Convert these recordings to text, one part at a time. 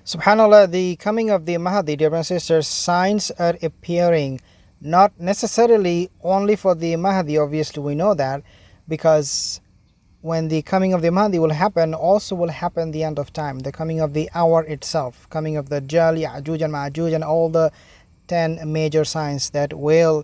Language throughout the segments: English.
Subhanallah, the coming of the Mahdi, dear brothers and sisters, signs are appearing, not necessarily only for the Mahdi, obviously we know that, because when the coming of the Mahdi will happen, also will happen the end of time, the coming of the hour itself, coming of the Dajjal, Ya'juj and Ma'juj, and all the 10 major signs that will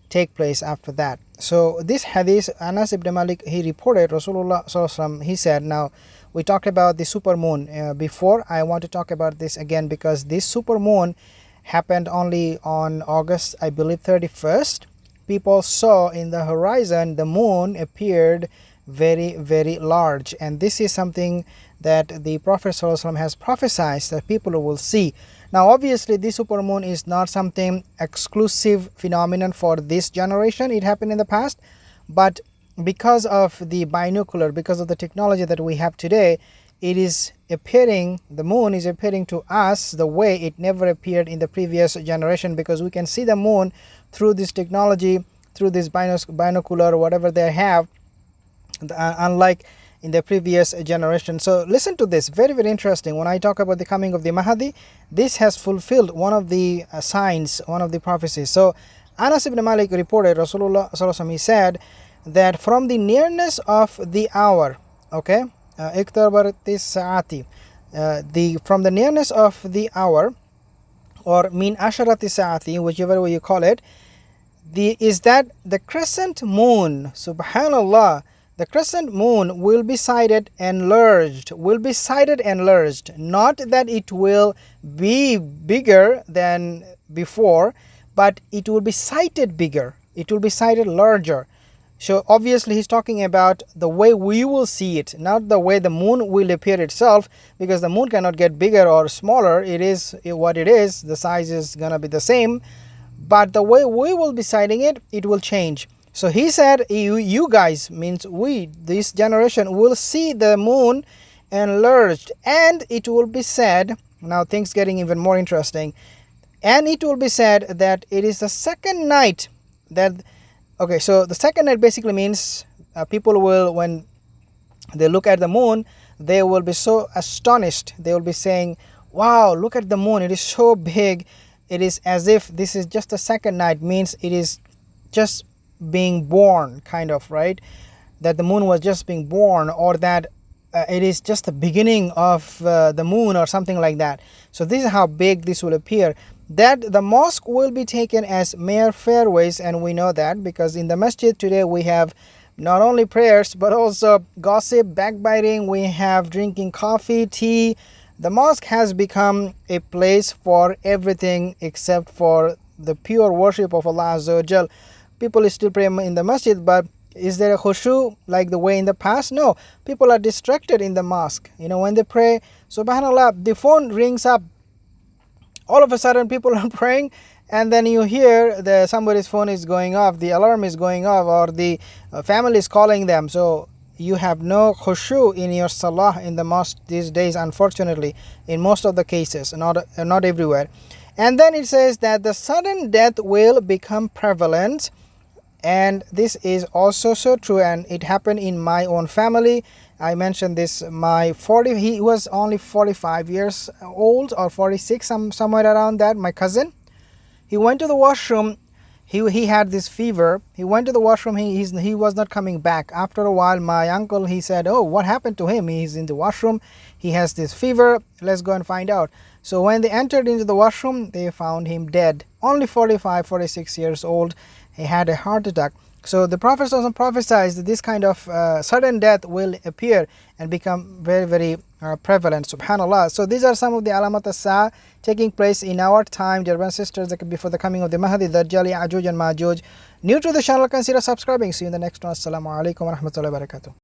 take place after that. So this hadith, Anas ibn Malik, he reported Rasulullah sallallahu alaihi wasallam, he said, now we talked about the super moon before. I want to talk about this again because this super moon happened only on August, I believe, 31st. People saw in the horizon the moon appeared very, very large, and this is something that the Prophet ﷺ has prophesied that people will see. Now obviously this supermoon is not something exclusive phenomenon for this generation. It happened in the past, but because of the binocular, because of the technology that we have today, it is appearing, the moon is appearing to us the way it never appeared in the previous generation, because we can see the moon through this technology, through this binocular or whatever they have, unlike in the previous generation. So listen to this, very, very interesting. When I talk about the coming of the Mahdi, this has fulfilled one of the signs, one of the prophecies. So Anas ibn Malik reported, Rasulullah sallallahu alaihi wasallam, he said that from the nearness of the hour, okay, from the nearness of the hour, or min asharati sa'ati, whichever way you call it, is that the crescent moon, subhanallah, the crescent moon will be sighted enlarged, not that it will be bigger than before, but it will be sighted bigger, it will be sighted larger. So obviously he's talking about the way we will see it, not the way the moon will appear itself, because the moon cannot get bigger or smaller. It is what it is, the size is gonna be the same, but the way we will be sighting it, it will change. So he said, you guys, means we, this generation, will see the moon enlarged, and it will be said, now things getting even more interesting, and it will be said that it is the second night that, okay, so the second night basically means people will, when they look at the moon, they will be so astonished, they will be saying, wow, look at the moon, it is so big, it is as if this is just the second night, means it is just being born, kind of, right, that the moon was just being born, or that it is just the beginning of the moon or something like that. So this is how big this will appear, that the mosque will be taken as mere fairways, and we know that because in the masjid today we have not only prayers but also gossip, backbiting, we have drinking coffee, tea. The mosque has become a place for everything except for the pure worship of Allah Azza wa Jal. People still pray in the masjid, but is there a khushu like the way in the past? No. People are distracted in the mosque. You know, when they pray, subhanallah, the phone rings up. All of a sudden people are praying, and then you hear somebody's phone is going off, the alarm is going off, or the family is calling them. So you have no khushu in your salah in the mosque these days, unfortunately, in most of the cases, not everywhere. And then it says that the sudden death will become prevalent. And this is also so true, and it happened in my own family. I mentioned this, he was only 45 years old or 46, somewhere around that, my cousin. He went to the washroom, he had this fever, he went to the washroom, he was not coming back. After a while, my uncle, he said, oh, what happened to him? He's in the washroom, he has this fever, let's go and find out. So when they entered into the washroom, they found him dead, only 45, 46 years old. He had a heart attack. So the Prophet also prophesied that this kind of sudden death will appear and become very, very prevalent, subhanallah. So these are some of the alamat as-sa'a taking place in our time, dear brothers and sisters, before the coming of the Mahdi, Dajjal, Ya'juj and Ma'juj. New to the channel, consider subscribing. See you in the next one. Assalamu alaikum wa rahmatullahi wa barakatuh.